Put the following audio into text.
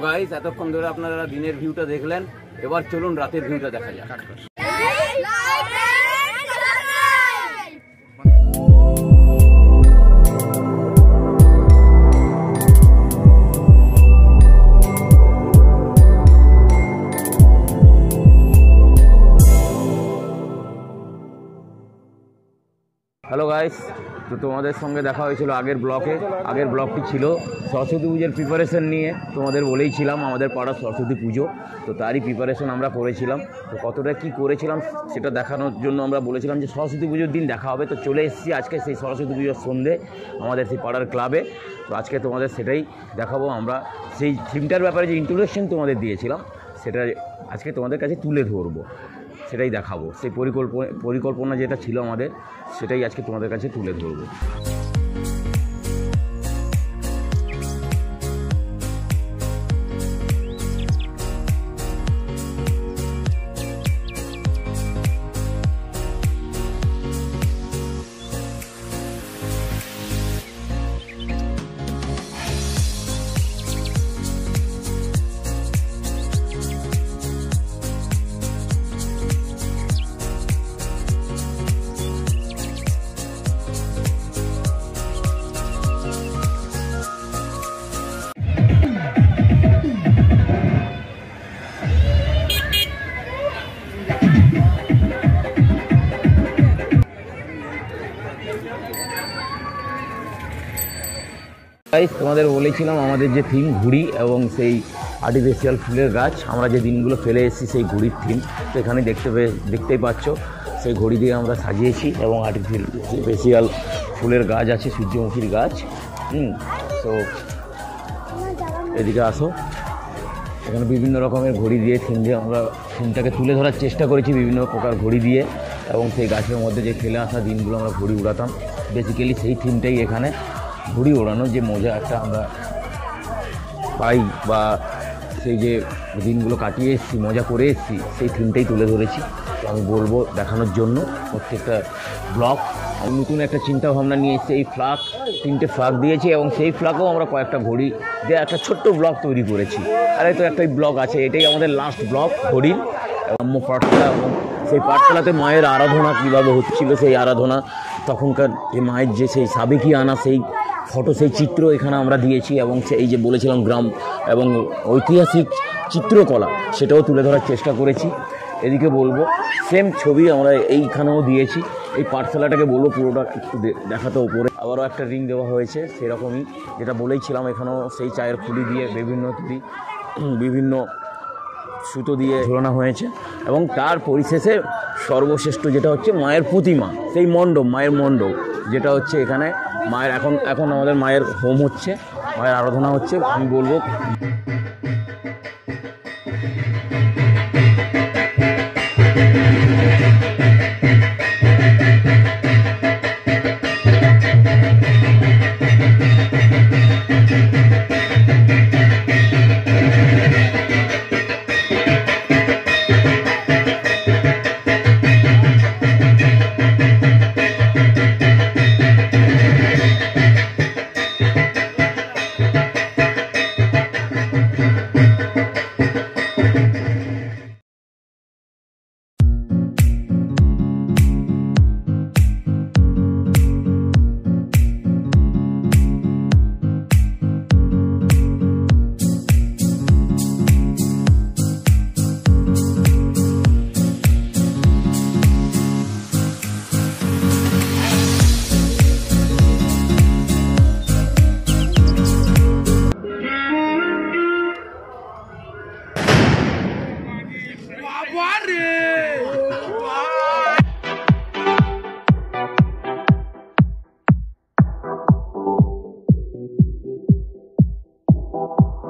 Guys, এতক্ষণ ধরে আপনারা দিনের ভিউটা দেখলেন, এবার চলুন রাতের ভিউটা দেখা যাক। হ্যালো গাইস, তো তোমাদের সঙ্গে দেখা হয়েছিল আগের ব্লগটি ছিল সরস্বতী পুজোর প্রিপারেশন নিয়ে। তোমাদের বলেইছিলাম আমাদের পাড়ার সরস্বতী পুজো, তো তারই প্রিপারেশন আমরা করেছিলাম। তো কতটা কি করেছিলাম সেটা দেখানোর জন্য আমরা বলেছিলাম যে সরস্বতী পুজোর দিন দেখা হবে। তো চলে এসেছি আজকে সেই সরস্বতী পুজোর সন্ধ্যে আমাদের সেই পাড়ার ক্লাবে। তো আজকে তোমাদের সেটাই দেখাবো। আমরা সেই থিমটার ব্যাপারে যে ইন্ট্রোডাকশন তোমাদের দিয়েছিলাম সেটা আজকে তোমাদের কাছে তুলে ধরবো, সেটাই দেখাবো। সেই পরিকল্পনা যেটা ছিল আমাদের সেটাই আজকে তোমাদের কাছে তুলে ধরবো। তোমাদের বলেছিলাম আমাদের যে থিম ঘুড়ি এবং সেই আর্টিফিশিয়াল ফুলের গাছ, আমরা যে দিনগুলো ফেলে এসেছি সেই ঘুড়ির থিম। তো এখানে দেখতেই পাচ্ছ সেই ঘড়ি দিয়ে আমরা সাজিয়েছি এবং আর্টিফিশিয়াল ফুলের গাছ আছে, সূর্যমুখীর গাছ। তো এদিকে আসো, এখানে বিভিন্ন রকমের ঘড়ি দিয়ে থিম দিয়ে আমরা থিমটাকে তুলে ধরার চেষ্টা করেছি, বিভিন্ন প্রকার ঘড়ি দিয়ে। এবং সেই গাছের মধ্যে যে ফেলে আসা দিনগুলো আমরা ঘড়ি উড়াতাম, বেসিক্যালি সেই থিমটাই এখানে ঘুড়ি ওড়ানোর যে মজা একটা আমরা পাই বা সেই যে দিনগুলো কাটিয়ে এসেছি, মজা করে এসেছি, সেই থিমটাই তুলে ধরেছি। তো আমি বলবো দেখানোর জন্য প্রত্যেকটা ব্লগ। আমি নতুন একটা চিন্তাভাবনা নিয়ে এসেছি, এই ফ্ল্যাগ 3টে ফ্ল্যাগ দিয়েছি এবং সেই ফ্ল্যাগেও আমরা কয়েকটা ঘড়ি দিয়ে একটা ছোট্ট ব্লগ তৈরি করেছি। আর এই তো একটাই ব্লগ আছে, এটাই আমাদের লাস্ট ব্লগ ঘড়ির পাঠশালা। এবং সেই পাঠশালাতে মায়ের আরাধনা কীভাবে হচ্ছিল, সেই আরাধনা তখনকার যে মায়ের যে সেই সাবেকি আনা সেই ফটো, সেই চিত্র এখানে আমরা দিয়েছি। এবং এই যে বলেছিলাম গ্রাম এবং ঐতিহাসিক চিত্রকলা, সেটাও তুলে ধরার চেষ্টা করেছি। এদিকে বলবো সেম ছবি আমরা এইখানেও দিয়েছি। এই পাঠশালাটাকে বলবো পুরোটা একটু দেখাতে ওপরে আবারও একটা রিং দেওয়া হয়েছে, সেরকমই যেটা বলেইছিলাম। এখানেও সেই চায়ের খুলি দিয়ে বিভিন্ন সুতো দিয়ে ঝোলানো হয়েছে। এবং তার পরিশেষে সর্বশ্রেষ্ঠ যেটা হচ্ছে মায়ের প্রতিমা, সেই মণ্ডপ, মায়ের মণ্ডপ যেটা হচ্ছে এখানে মায়ের এখন আমাদের মায়ের হোম হচ্ছে, মায়ের আরাধনা হচ্ছে। আমি বলবো What?